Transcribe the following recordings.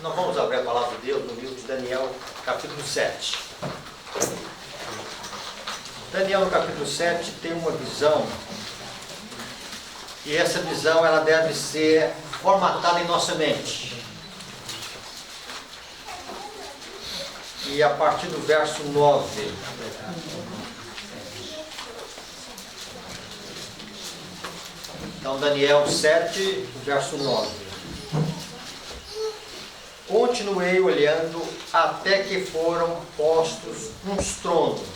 Nós vamos abrir a palavra de Deus no livro de Daniel, capítulo 7. Daniel, no capítulo 7, tem uma visão, e essa visão ela deve ser formatada em nossa mente. E a partir do verso 9, então Daniel 7, verso 9. Continuei olhando até que foram postos uns tronos.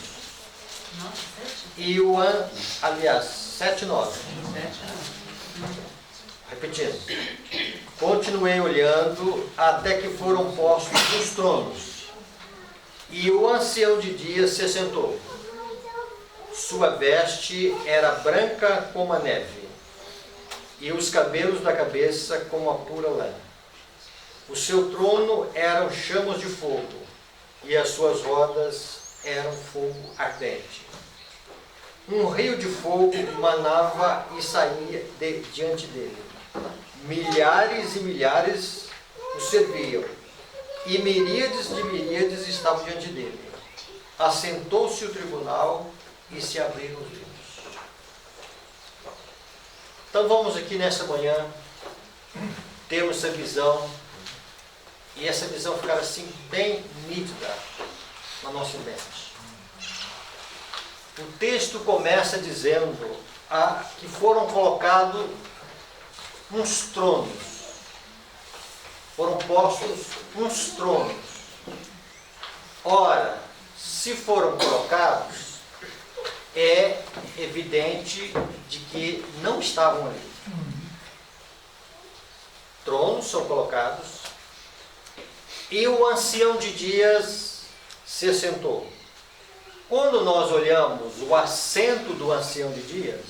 E aliás, 7, 9. Repetindo. Continuei olhando até que foram postos uns tronos. E o ancião de dias se assentou. Sua veste era branca como a neve, e os cabelos da cabeça como a pura lã. O seu trono eram chamas de fogo, e as suas rodas eram fogo ardente. Um rio de fogo manava e saía diante dele. Milhares e milhares o serviam, e miríades de miríades estavam diante dele. Assentou-se o tribunal e se abriram os livros. Então vamos aqui nessa manhã, temos essa visão, e essa visão ficar assim bem nítida na nossa mente. O texto começa dizendo que foram colocados uns tronos. Foram postos uns tronos. Ora, se foram colocados, é evidente de que não estavam ali. Tronos são colocados, e o ancião de dias se assentou. Quando nós olhamos o assento do ancião de dias,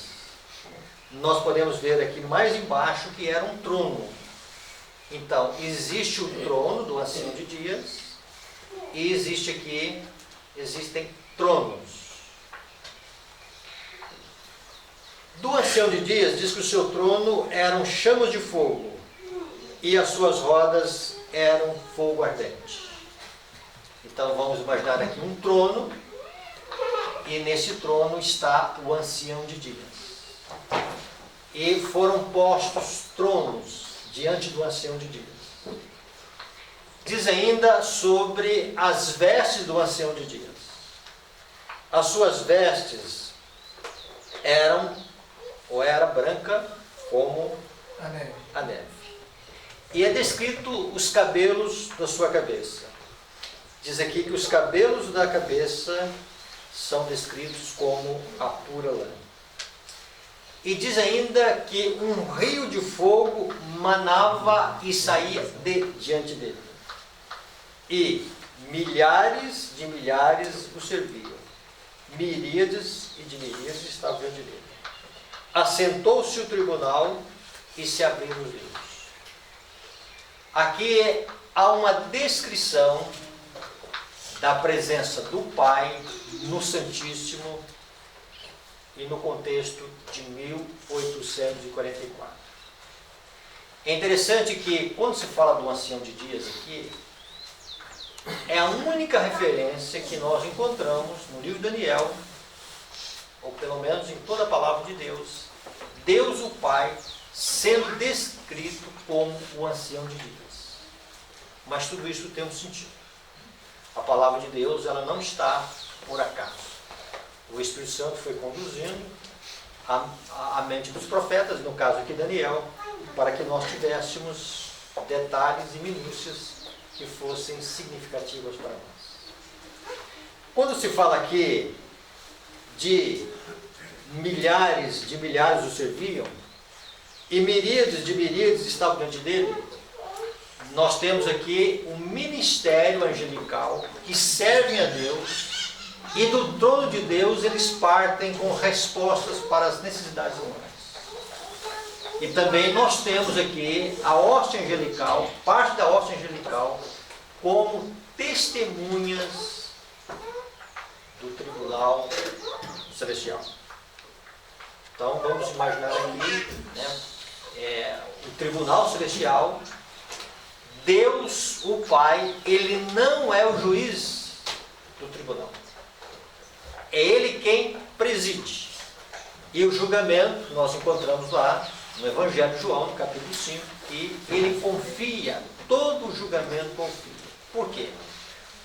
nós podemos ver aqui mais embaixo que era um trono. Então, existe o trono do ancião de dias, e existem tronos. Do ancião de dias, diz que o seu trono eram chamas de fogo, e as suas rodas eram fogo ardente. Então vamos imaginar aqui um trono, e nesse trono está o ancião de dias. E foram postos tronos diante do ancião de dias. Diz ainda sobre as vestes do ancião de dias. As suas vestes era branca como a neve. E é descrito os cabelos da sua cabeça. Diz aqui que os cabelos da cabeça são descritos como a pura lã. E diz ainda que um rio de fogo manava e saía diante dele. E milhares de milhares o serviam. Miríades e de miríades estavam diante dele. Assentou-se o tribunal e se abriram os livros. Aqui há uma descrição da presença do Pai no Santíssimo e no contexto de 1844. É interessante que, quando se fala do ancião de dias aqui, é a única referência que nós encontramos no livro de Daniel, ou pelo menos em toda a palavra de Deus, Deus o Pai sendo descrito como o ancião de dias. Mas tudo isso tem um sentido. A palavra de Deus, ela não está por acaso. O Espírito Santo foi conduzindo a mente dos profetas, no caso aqui Daniel, para que nós tivéssemos detalhes e minúcias que fossem significativas para nós. Quando se fala aqui de milhares o serviam, e miríades de miríades estavam diante dele, nós temos aqui um ministério angelical que servem a Deus, e do trono de Deus eles partem com respostas para as necessidades humanas. E também nós temos aqui a hoste angelical, parte da hoste angelical, como testemunhas do tribunal celestial. Então vamos imaginar aqui, o tribunal celestial Deus, o Pai, ele não é o juiz do tribunal. É ele quem preside. E o julgamento, nós encontramos lá no Evangelho de João, no capítulo 5, que ele confia todo o julgamento ao Filho. Por quê?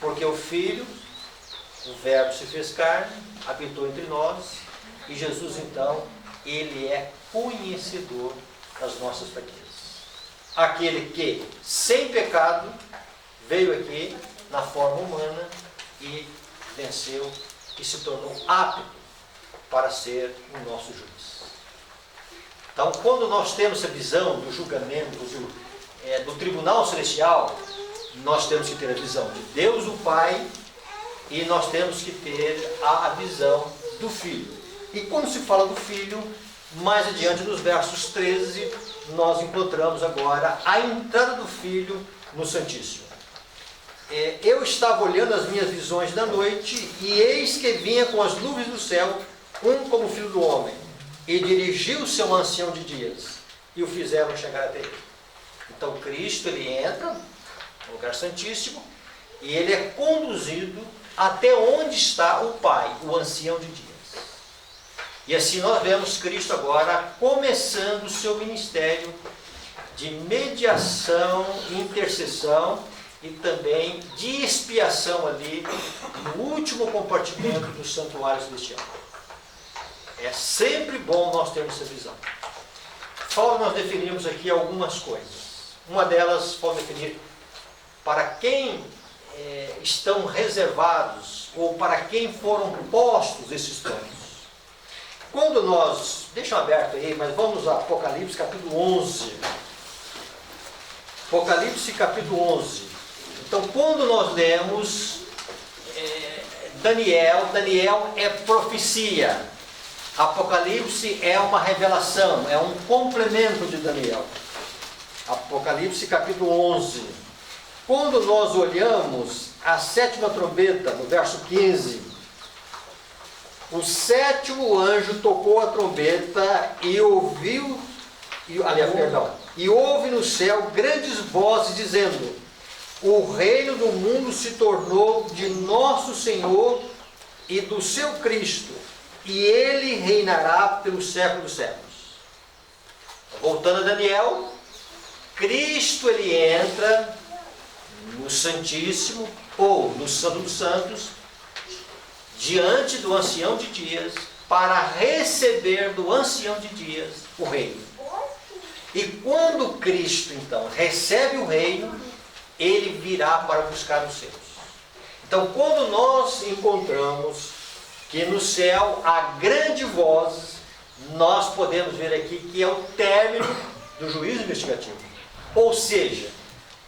Porque o Filho, o Verbo se fez carne, habitou entre nós, e Jesus, então, ele é conhecedor das nossas fraquezas. Aquele que, sem pecado, veio aqui na forma humana e venceu e se tornou apto para ser o nosso juiz. Então, quando nós temos essa visão do julgamento, do tribunal celestial, nós temos que ter a visão de Deus, o Pai, e nós temos que ter a visão do Filho. E quando se fala do Filho, mais adiante nos versos 13, nós encontramos agora a entrada do Filho no Santíssimo. Eu estava olhando as minhas visões da noite, e eis que vinha com as nuvens do céu, um como filho do homem, e dirigiu-se ao ancião de dias, e o fizeram chegar até ele. Então Cristo, ele entra no lugar santíssimo, e ele é conduzido até onde está o Pai, o ancião de dias. E assim nós vemos Cristo agora começando o seu ministério de mediação, intercessão e também de expiação ali no último compartimento do santuário celestial. É sempre bom nós termos essa visão. Só nós definimos aqui algumas coisas. Uma delas pode definir para quem estão reservados ou para quem foram postos esses tronos. Quando nós, deixa aberto aí, mas vamos a Apocalipse capítulo 11. Apocalipse capítulo 11. Então, quando nós lemos Daniel é profecia. Apocalipse é uma revelação, é um complemento de Daniel. Apocalipse capítulo 11. Quando nós olhamos a sétima trombeta, no verso 15, o sétimo anjo tocou a trombeta e ouve no céu grandes vozes dizendo: o reino do mundo se tornou de nosso Senhor e do seu Cristo, e ele reinará pelos séculos dos séculos. Voltando a Daniel, Cristo ele entra no Santíssimo, ou no Santo dos Santos, diante do ancião de dias, para receber do ancião de dias o reino. E quando Cristo, então, recebe o reino, ele virá para buscar os seus. Então, quando nós encontramos que no céu há grande voz, nós podemos ver aqui que é o término do juízo investigativo. Ou seja,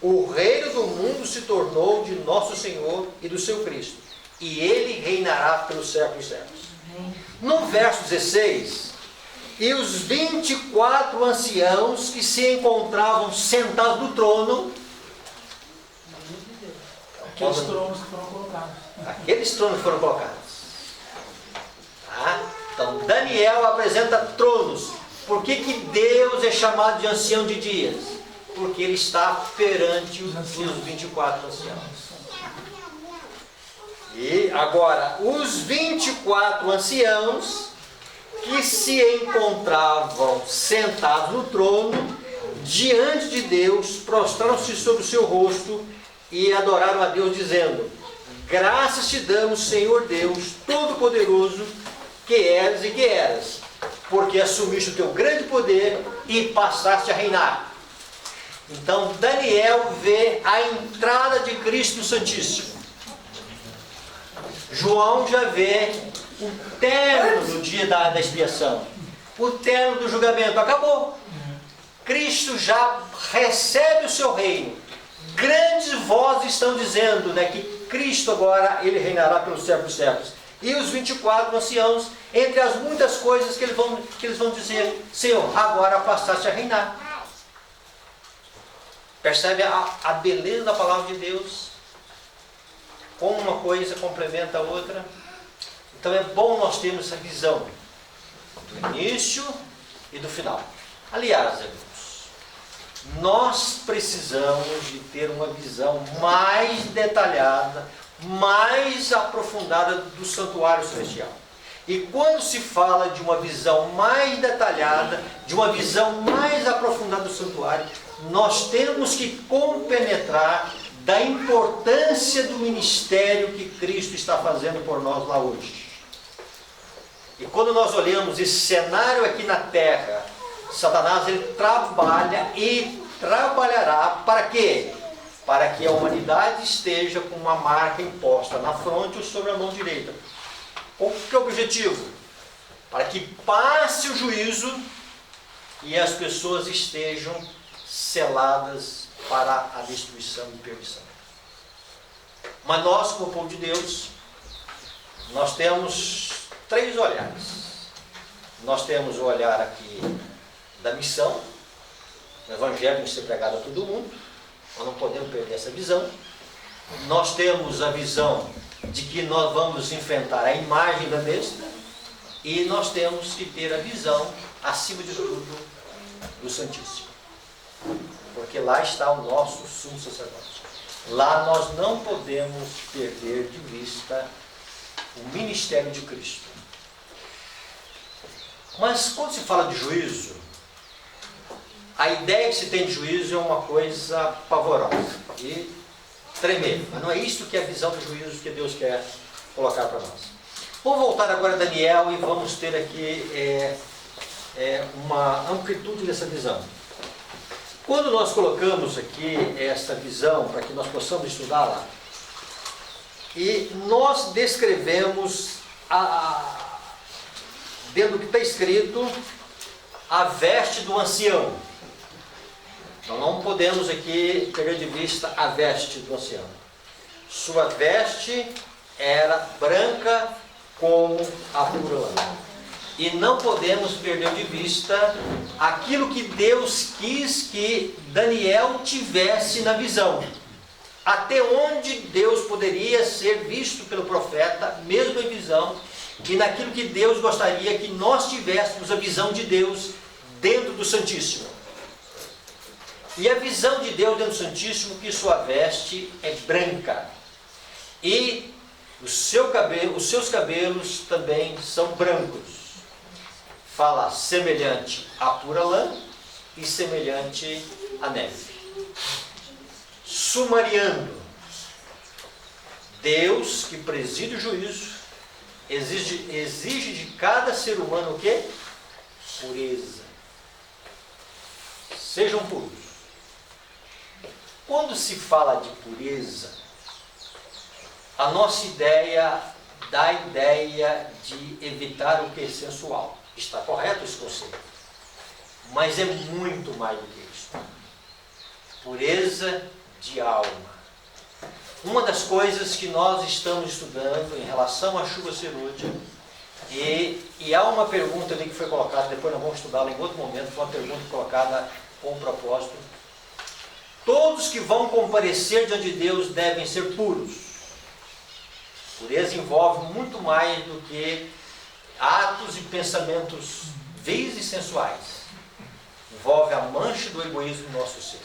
o reino do mundo se tornou de nosso Senhor e do seu Cristo, e ele reinará pelos séculos dos séculos. No verso 16, e os 24 anciãos que se encontravam sentados no trono, aqueles tronos que foram colocados. Aqueles tronos foram colocados. Tá? Então, Daniel apresenta tronos. Por que Deus é chamado de ancião de dias? Porque ele está perante os 24 anciãos. E agora, os 24 anciãos que se encontravam sentados no trono, diante de Deus, prostraram-se sobre o seu rosto e adoraram a Deus, dizendo: graças te damos, Senhor Deus Todo-Poderoso, que eras e que eras, porque assumiste o teu grande poder e passaste a reinar. Então Daniel vê a entrada de Cristo no Santíssimo. João já vê o término do dia da expiação, o término do julgamento. Acabou. Cristo já recebe o seu reino. Grandes vozes estão dizendo, que Cristo agora ele reinará pelos séculos dos séculos. E os 24 anciãos, entre as muitas coisas que eles vão dizer: Senhor, agora passaste a reinar. Percebe a beleza da palavra de Deus? Como uma coisa complementa a outra. Então é bom nós termos essa visão do início e do final. Aliás, irmãos, nós precisamos de ter uma visão mais detalhada, mais aprofundada do santuário celestial. E quando se fala de uma visão mais detalhada, de uma visão mais aprofundada do santuário, nós temos que compenetrar da importância do ministério que Cristo está fazendo por nós lá hoje. E quando nós olhamos esse cenário aqui na terra, Satanás ele trabalha e trabalhará para quê? Para que a humanidade esteja com uma marca imposta na fronte ou sobre a mão direita. Qual que é o objetivo? Para que passe o juízo e as pessoas estejam seladas para a destruição e perdição. Mas nós, como povo de Deus, nós temos 3 olhares. Nós temos o olhar aqui da missão, o evangelho tem que ser pregado a todo mundo, nós não podemos perder essa visão. Nós temos a visão de que nós vamos enfrentar a imagem da besta, e nós temos que ter a visão, acima de tudo, do Santíssimo. Porque lá está o nosso sumo sacerdote. Lá nós não podemos perder de vista o ministério de Cristo. Mas quando se fala de juízo, a ideia que se tem de juízo é uma coisa pavorosa e tremenda. Mas não é isso que é a visão do juízo que Deus quer colocar para nós. Vamos voltar agora a Daniel e vamos ter aqui uma amplitude dessa visão. Quando nós colocamos aqui essa visão para que nós possamos estudá-la, e nós descrevemos dentro do que está escrito a veste do ancião. Então não podemos aqui perder de vista a veste do ancião. Sua veste era branca como a pura lã. E não podemos perder de vista aquilo que Deus quis que Daniel tivesse na visão. Até onde Deus poderia ser visto pelo profeta, mesmo em visão, e naquilo que Deus gostaria que nós tivéssemos a visão de Deus dentro do Santíssimo. E a visão de Deus dentro do Santíssimo, que sua veste é branca. E os seus cabelos também são brancos. Fala semelhante à pura lã e semelhante à neve. Sumariando, Deus que preside o juízo, exige de cada ser humano o quê? Pureza. Sejam puros. Quando se fala de pureza, a nossa ideia dá a ideia de evitar o que é sensual. Está correto esse conceito. Mas é muito mais do que isso. Pureza de alma. Uma das coisas que nós estamos estudando em relação à chuva serúdia, e há uma pergunta ali que foi colocada, depois nós vamos estudá-la em outro momento, foi uma pergunta colocada com um propósito. Todos que vão comparecer diante de Deus devem ser puros. Pureza envolve muito mais do que atos e pensamentos vis e sensuais. Envolve a mancha do egoísmo no nosso ser.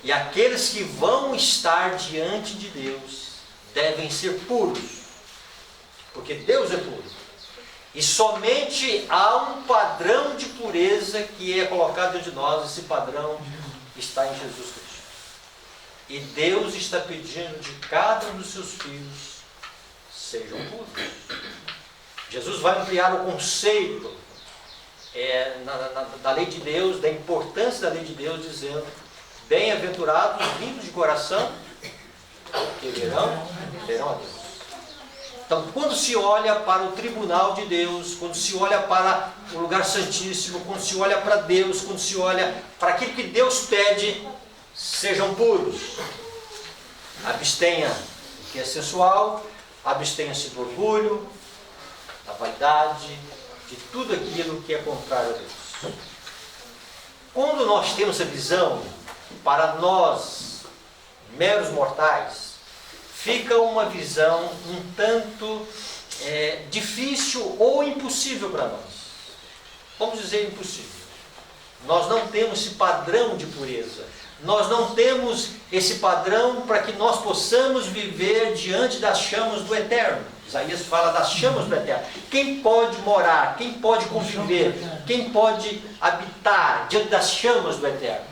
E aqueles que vão estar diante de Deus devem ser puros. Porque Deus é puro. E somente há um padrão de pureza que é colocado diante de nós. Esse padrão está em Jesus Cristo. E Deus está pedindo de cada um dos seus filhos, sejam puros. Jesus vai ampliar o conceito da lei de Deus, da importância da lei de Deus, dizendo: bem-aventurados os limpos de coração, porque verão a Deus. Então, quando se olha para o tribunal de Deus, quando se olha para o lugar santíssimo, quando se olha para Deus, quando se olha para aquilo que Deus pede, sejam puros. Abstenha do que é sensual, abstenha-se do orgulho, da vaidade, de tudo aquilo que é contrário a Deus. Quando nós temos a visão, para nós, meros mortais, fica uma visão um tanto difícil ou impossível para nós. Vamos dizer impossível. Nós não temos esse padrão de pureza. Nós não temos esse padrão para que nós possamos viver diante das chamas do Eterno. Isaías fala das chamas do Eterno. Quem pode morar, quem pode conviver, quem pode habitar diante das chamas do Eterno?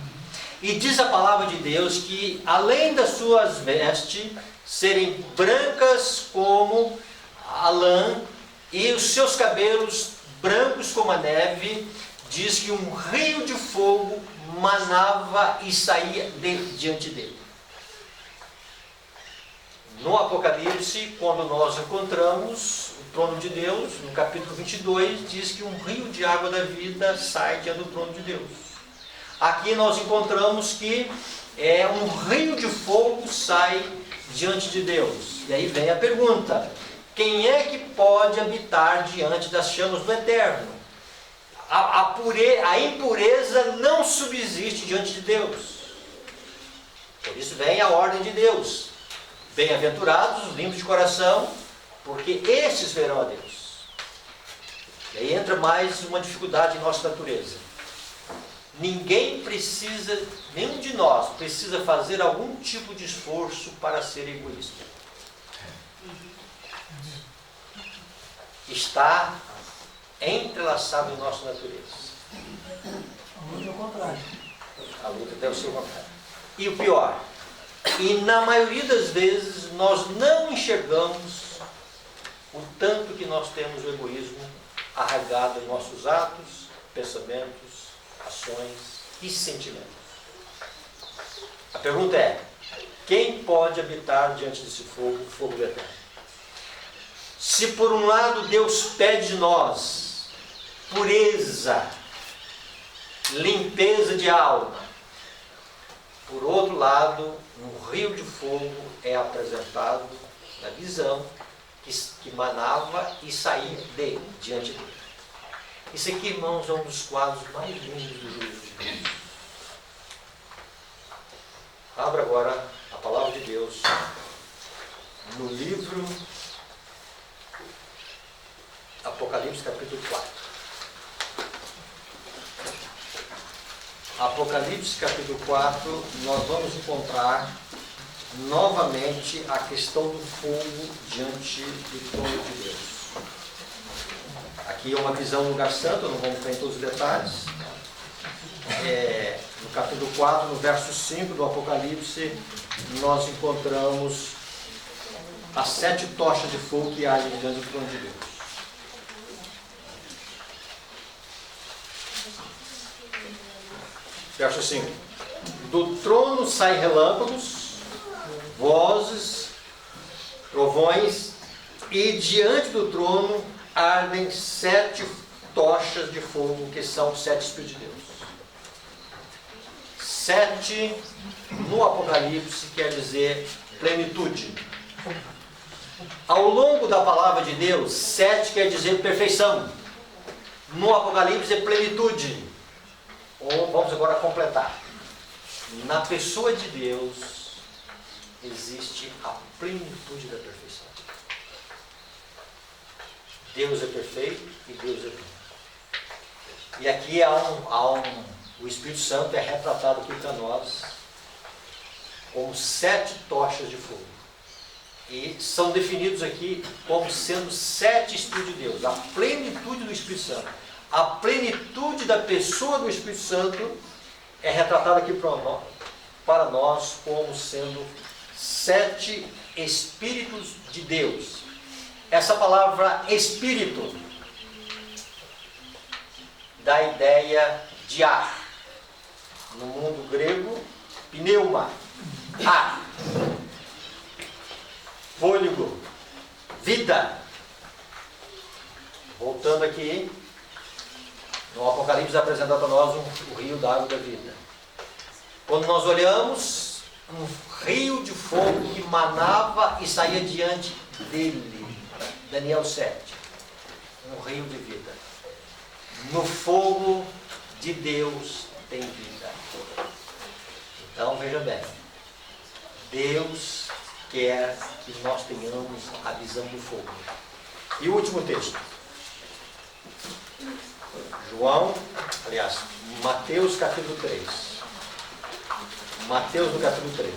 E diz a palavra de Deus que, além das suas vestes serem brancas como a lã e os seus cabelos brancos como a neve, diz que um rio de fogo manava e saía diante dele. No Apocalipse, quando nós encontramos o trono de Deus, no capítulo 22, diz que um rio de água da vida sai diante do trono de Deus. Aqui nós encontramos que um rio de fogo sai diante de Deus. E aí vem a pergunta: quem é que pode habitar diante das chamas do Eterno? A impureza não subsiste diante de Deus. Por isso vem a ordem de Deus. Bem-aventurados os limpos de coração, porque estes verão a Deus. E aí entra mais uma dificuldade em nossa natureza. Ninguém precisa, nenhum de nós precisa fazer algum tipo de esforço para ser egoísta. Está entrelaçado em nossa natureza. A luta é o contrário. A luta deve ser o contrário. E o pior, e na maioria das vezes nós não enxergamos o tanto que nós temos o egoísmo arraigado em nossos atos, pensamentos, ações e sentimentos. A pergunta é: quem pode habitar diante desse fogo do Eterno? Se por um lado Deus pede de nós pureza, limpeza de alma, por outro lado, um rio de fogo é apresentado na visão que manava e saía diante dele. Isso aqui, irmãos, é um dos quadros mais lindos do juízo de Deus. Abra agora a palavra de Deus no livro Apocalipse, capítulo 4. Apocalipse, capítulo 4, nós vamos encontrar novamente a questão do fogo diante do trono de Deus. Aqui é uma visão do lugar santo, não vamos entrar em todos os detalhes. No capítulo 4, no verso 5 do Apocalipse, nós encontramos as 7 tochas de fogo que há diante do trono de Deus. Verso 5. Do trono saem relâmpagos, vozes, trovões, e diante do trono ardem 7 tochas de fogo, que são 7 Espíritos de Deus. 7 no Apocalipse quer dizer plenitude. Ao longo da palavra de Deus, 7 quer dizer perfeição. No Apocalipse é plenitude. Vamos agora completar. Na pessoa de Deus existe a plenitude da perfeição. Deus é perfeito e Deus é pleno. E aqui o Espírito Santo é retratado aqui para nós como 7 tochas de fogo. E são definidos aqui como sendo 7 Espíritos de Deus. A plenitude do Espírito Santo. A plenitude da pessoa do Espírito Santo é retratada aqui para nós como sendo 7 Espíritos de Deus. Essa palavra Espírito dá a ideia de ar. No mundo grego, pneuma, ar, fôlego, vida. Voltando aqui, no Apocalipse apresenta para nós o rio da água da vida. Quando nós olhamos, um rio de fogo que manava e saía diante dele. Daniel 7. Um rio de vida. No fogo de Deus tem vida. Então veja bem. Deus quer que nós tenhamos a visão do fogo. E o último texto. João Aliás, Mateus capítulo 3. Mateus no capítulo 3.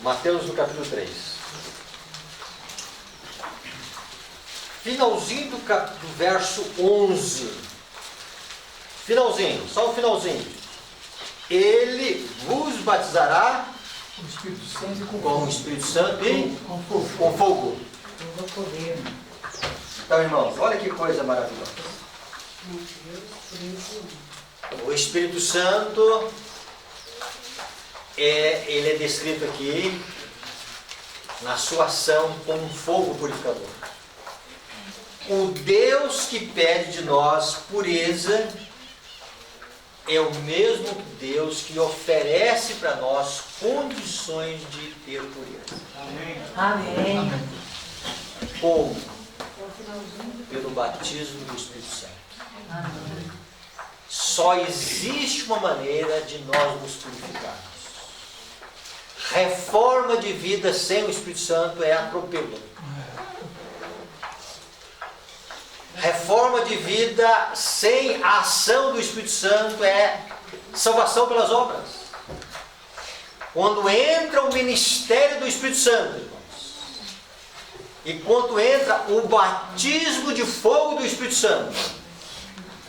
Mateus no capítulo 3. Finalzinho do verso 11. Finalzinho, só o finalzinho. Ele vos batizará Com o Espírito Santo e com o Espírito Santo e com fogo. com fogo. Com o poder. Então, irmãos, olha que coisa maravilhosa. O Espírito Santo, ele é descrito aqui na sua ação como um fogo purificador. O Deus que pede de nós pureza é o mesmo Deus que oferece para nós condições de ter pureza. Amém. Como? Pelo batismo do Espírito Santo. Amém. Só existe uma maneira de nós nos purificarmos. Reforma de vida sem o Espírito Santo é atropelo. Reforma de vida sem a ação do Espírito Santo é salvação pelas obras. Quando entra o ministério do Espírito Santo, irmãos, e quando entra o batismo de fogo do Espírito Santo,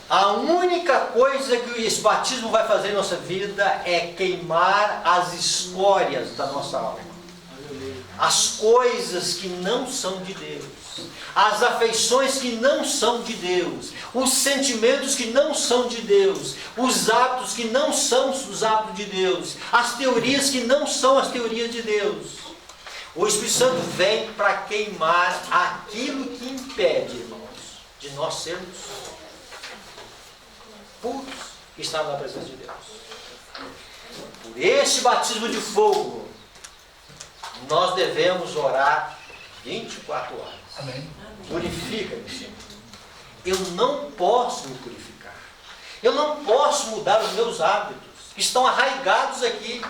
a única coisa que esse batismo vai fazer em nossa vida é queimar as escórias da nossa alma. As coisas que não são de Deus. As afeições que não são de Deus. Os sentimentos que não são de Deus. Os hábitos que não são os hábitos de Deus. As teorias que não são as teorias de Deus. O Espírito Santo vem para queimar aquilo que impede, irmãos, de nós sermos puros e estar na presença de Deus. Por esse batismo de fogo, nós devemos orar 24 horas. Amém. Purifica-me, Senhor. Eu não posso me purificar. Eu não posso mudar os meus hábitos, que estão arraigados aqui.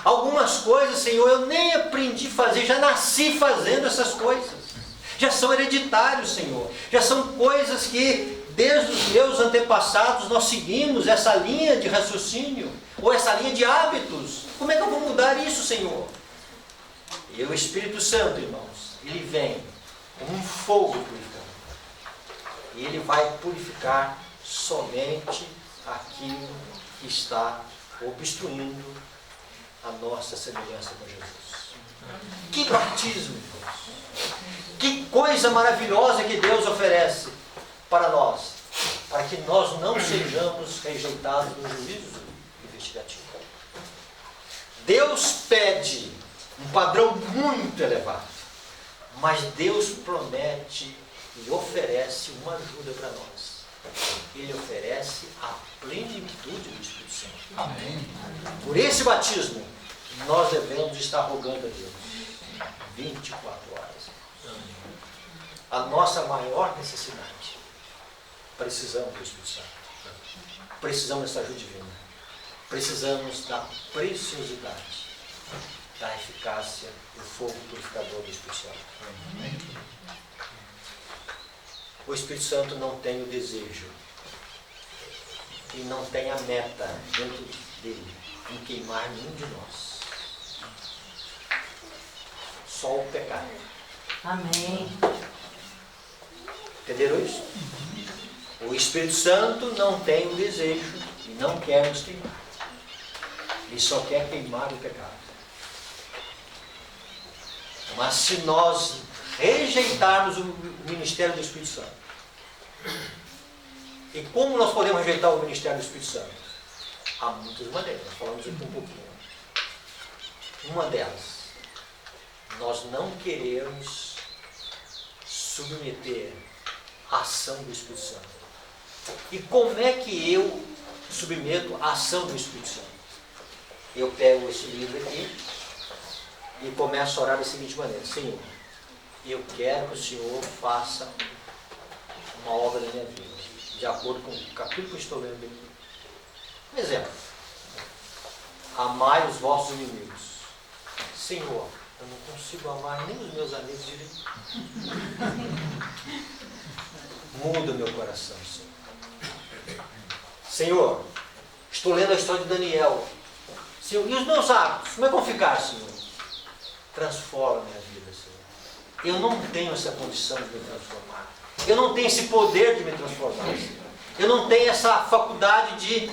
Algumas coisas, Senhor, eu nem aprendi a fazer, já nasci fazendo essas coisas. Já são hereditários, Senhor. Já são coisas que, desde os meus antepassados, nós seguimos essa linha de raciocínio, ou essa linha de hábitos. Como é que eu vou mudar isso, Senhor? E o Espírito Santo, irmãos, ele vem como um fogo purificador. E ele vai purificar somente aquilo que está obstruindo a nossa semelhança com Jesus. Que batismo, irmãos! Que coisa maravilhosa que Deus oferece para nós, para que nós não sejamos rejeitados no juízo investigativo. Deus pede um padrão muito elevado, mas Deus promete e oferece uma ajuda para nós. Ele oferece a plenitude do Espírito Santo. Amém. Por esse batismo, nós devemos estar rogando a Deus 24 horas. A nossa maior necessidade, precisamos do Espírito Santo. Precisamos dessa ajuda divina. Precisamos da preciosidade, da eficácia do fogo purificador do Espírito Santo. O Espírito Santo não tem o desejo e não tem a meta dentro dele em queimar nenhum de nós. Só o pecado. Amém. Entenderam isso? O Espírito Santo não tem o desejo e não quer nos queimar. Ele só quer queimar o pecado. Mas se nós rejeitarmos o ministério do Espírito Santo, e como nós podemos rejeitar o ministério do Espírito Santo? Há muitas maneiras, nós falamos aqui um pouquinho. Uma delas, nós não queremos submeter a ação do Espírito Santo. E como é que eu submeto a ação do Espírito Santo? Eu pego esse livro aqui e começo a orar da seguinte maneira: Senhor, eu quero que o Senhor faça uma obra na minha vida, de acordo com o capítulo que eu estou lendo aqui. Um exemplo: amai os vossos inimigos. Senhor, eu não consigo amar nem os meus amigos direito. Muda meu coração, Senhor. Senhor, estou lendo a história de Daniel. Senhor, e os meus hábitos, como é que vão ficar, Senhor? Transforma a minha vida, Senhor. Eu não tenho essa condição de me transformar. Eu não tenho esse poder de me transformar, Senhor. Eu não tenho essa faculdade de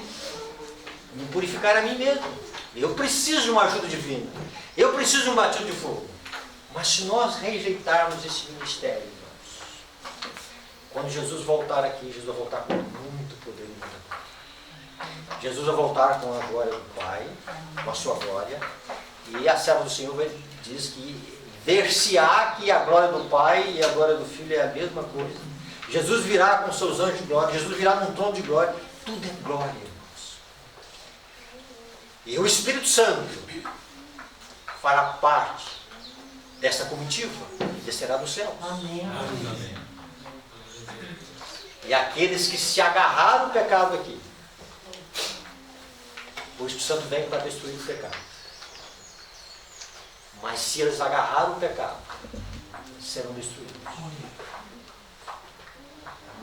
me purificar a mim mesmo. Eu preciso de uma ajuda divina. Eu preciso de um batismo de fogo. Mas se nós rejeitarmos esse ministério, irmãos, quando Jesus voltar aqui, Jesus vai voltar com muito poder e muita glória. Jesus vai voltar com a glória do Pai, com a sua glória. E a serva do Senhor diz que ver-se-á que a glória do Pai e a glória do Filho é a mesma coisa. Jesus virá com seus anjos de glória, Jesus virá num trono de glória. Tudo é glória, irmãos. E o Espírito Santo fará parte dessa comitiva e descerá do céu. Amém. E aqueles que se agarraram ao pecado aqui, o Espírito Santo vem para destruir o pecado. Mas se eles agarraram o pecado, serão destruídos.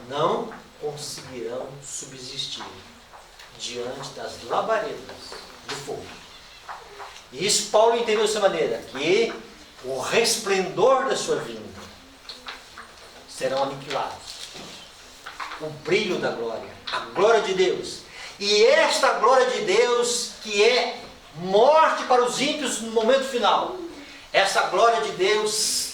Não conseguirão subsistir diante das labaredas do fogo. E isso Paulo entendeu dessa maneira, que o resplendor da sua vinda serão aniquilados. O brilho da glória, a glória de Deus. E esta glória de Deus que é morte para os ímpios no momento final. Essa glória de Deus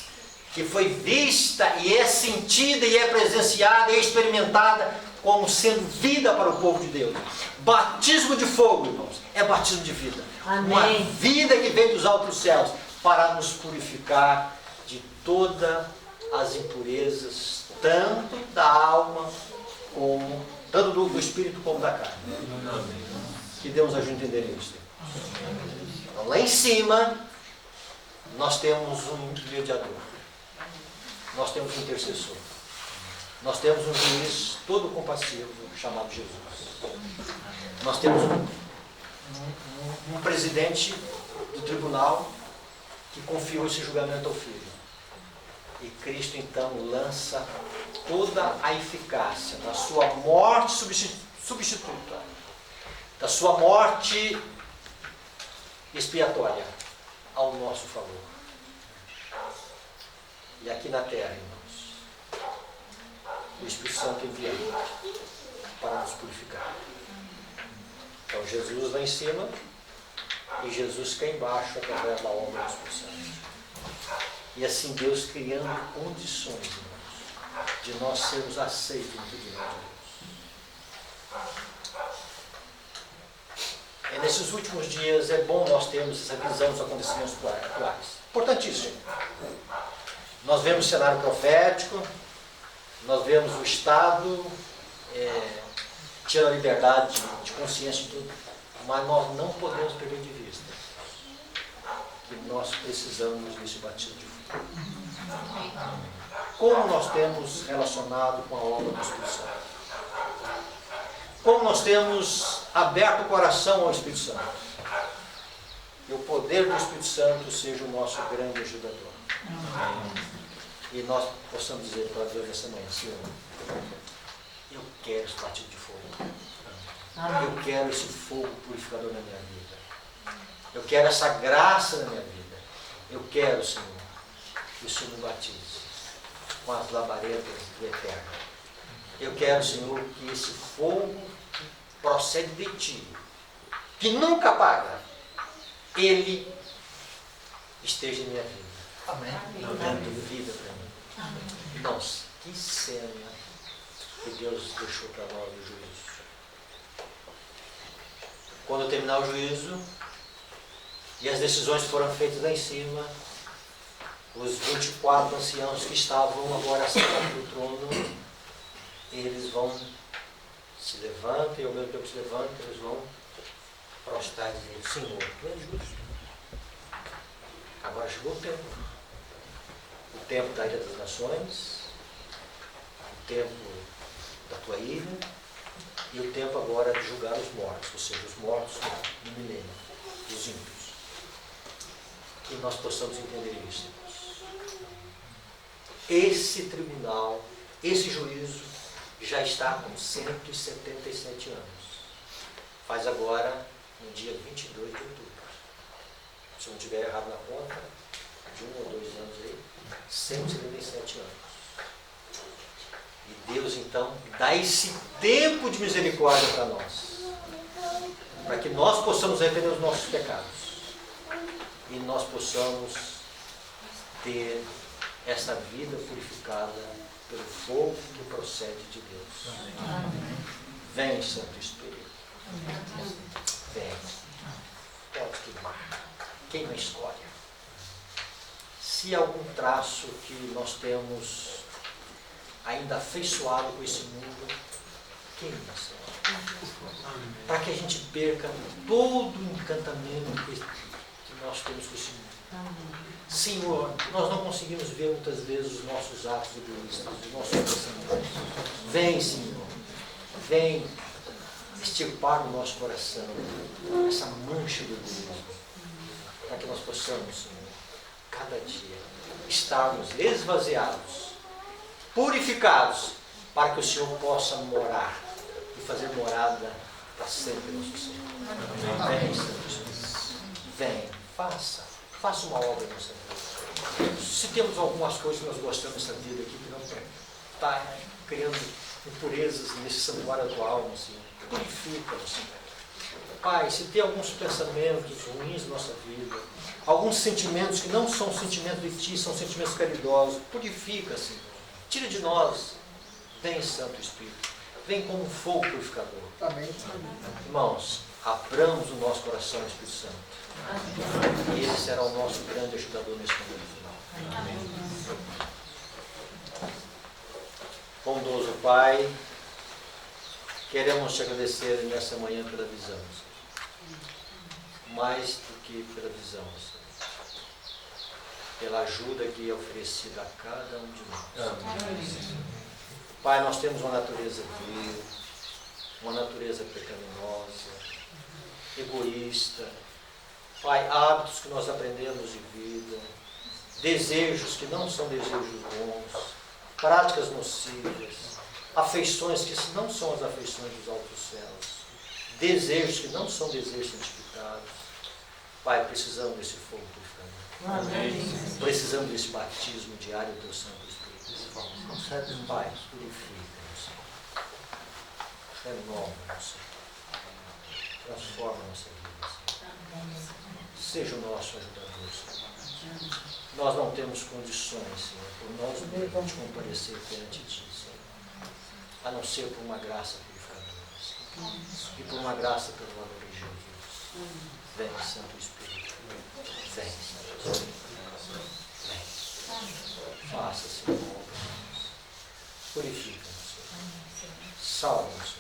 que foi vista e é sentida e é presenciada e é experimentada como sendo vida para o povo de Deus. Batismo de fogo, irmãos, é batismo de vida. Amém. Uma vida que vem dos altos céus para nos purificar de todas as impurezas, tanto da alma como, tanto do espírito como da carne. Que Deus ajude a entender isso. Então, lá em cima, nós temos um mediador. Nós temos um intercessor. Nós temos um juiz todo compassivo chamado Jesus. Nós temos um presidente do tribunal que confiou esse julgamento ao Filho. E Cristo então lança toda a eficácia da sua morte substituta, da sua morte expiatória ao nosso favor. E aqui na terra, irmãos, o Espírito Santo enviado para nos purificar. Então Jesus lá em cima e Jesus cá embaixo através da obra do Espírito Santo. E assim Deus criando condições, irmãos, de nós sermos aceitos no tribunal de Deus. E nesses últimos dias é bom nós termos essa visão dos acontecimentos atuais. Importantíssimo. Nós vemos o cenário profético, nós vemos o Estado tendo a liberdade de consciência de tudo, mas nós não podemos perder de vista que nós precisamos desse batismo de fogo. Como nós temos relacionado com a obra do Espírito Santo? Como nós temos aberto o coração ao Espírito Santo? Que o poder do Espírito Santo seja o nosso grande ajudador. E nós possamos dizer para Deus nessa manhã: Senhor, eu quero esse batismo de fogo. Eu quero esse fogo purificador na minha vida. Eu quero essa graça na minha vida. Eu quero, Senhor, que o Senhor me batize com as labaredas do Eterno. Eu quero, Senhor, que esse fogo que procede de Ti, que nunca apaga, ele esteja em minha vida. Amém. Dando vida para mim. Irmãos, que cena que Deus deixou para nós no juízo. Quando terminar o juízo e as decisões foram feitas lá em cima, os 24 anciãos que estavam agora sentados no trono, eles vão se levantam, e ao mesmo tempo que se levantam, eles vão prostrar e dizer: Senhor, Tu és justo. Agora chegou o tempo da ira das nações, o tempo da Tua ira, e o tempo agora de julgar os mortos, ou seja, os mortos no milênio, os ímpios. Que nós possamos entender isso. Esse tribunal, esse juízo, já está com 177 anos. faz agora no dia 22 de outubro. Se eu não estiver errado na conta, de 1 ou 2 anos aí, 177 anos. E Deus então dá esse tempo de misericórdia para nós, para que nós possamos arrepender os nossos pecados e nós possamos ter essa vida purificada pelo fogo que procede de Deus. Vem, Santo Espírito. Vem. Pode queimar. Queima a escória. Se há algum traço que nós temos ainda afeiçoado com esse mundo, queima, Senhor. Para que a gente perca todo o encantamento que nós temos com esse mundo. Senhor, nós não conseguimos ver muitas vezes os nossos atos egoístas, os nossos pensamentos. Vem, Senhor. Vem extirpar no nosso coração essa mancha do egoísmo, para que nós possamos, Senhor, cada dia estarmos esvaziados, purificados, para que o Senhor possa morar e fazer morada para sempre no nosso Senhor. Vem, Santo Espírito. Vem, faça uma obra em nossa vida. Se temos algumas coisas que nós gostamos nessa vida aqui, que não está criando impurezas nesse santuário da tua alma, Senhor, purifica-nos, Senhor. Pai, se tem alguns pensamentos ruins na nossa vida, alguns sentimentos que não são sentimentos de Ti, são sentimentos caridosos, purifica, Senhor. Tira de nós. Vem, Santo Espírito. Vem como um fogo purificador. Amém. Irmãos, abramos o nosso coração ao Espírito Santo. E Ele será o nosso grande ajudador nesse momento final. Amém. Bondoso Pai, queremos te agradecer nessa manhã pela visão, Senhor. Mais do que pela visão, Senhor. Pela ajuda que é oferecida a cada um de nós. Amém. Pai, nós temos uma natureza vil, uma natureza pecaminosa, egoísta. Pai, hábitos que nós aprendemos de vida, desejos que não são desejos bons, práticas nocivas, afeições que não são as afeições dos altos céus, desejos que não são desejos santificados. Pai, precisamos desse fogo purificador. Amém. Precisamos desse batismo diário do Teu Santo Espírito. Pai, purifica-nos. Renova-nos. Transforma a nossa vida, Senhor. Seja o nosso ajudador, Senhor. Nós não temos condições, Senhor, por nós mesmos comparecer perante Ti, Senhor, a não ser por uma graça purificadora, Senhor, e por uma graça pelo amor de Jesus. Vem, Santo Espírito. Vem, Santo Espírito. Vem. Faça, Senhor. Purifica-nos, Senhor. Salva-nos,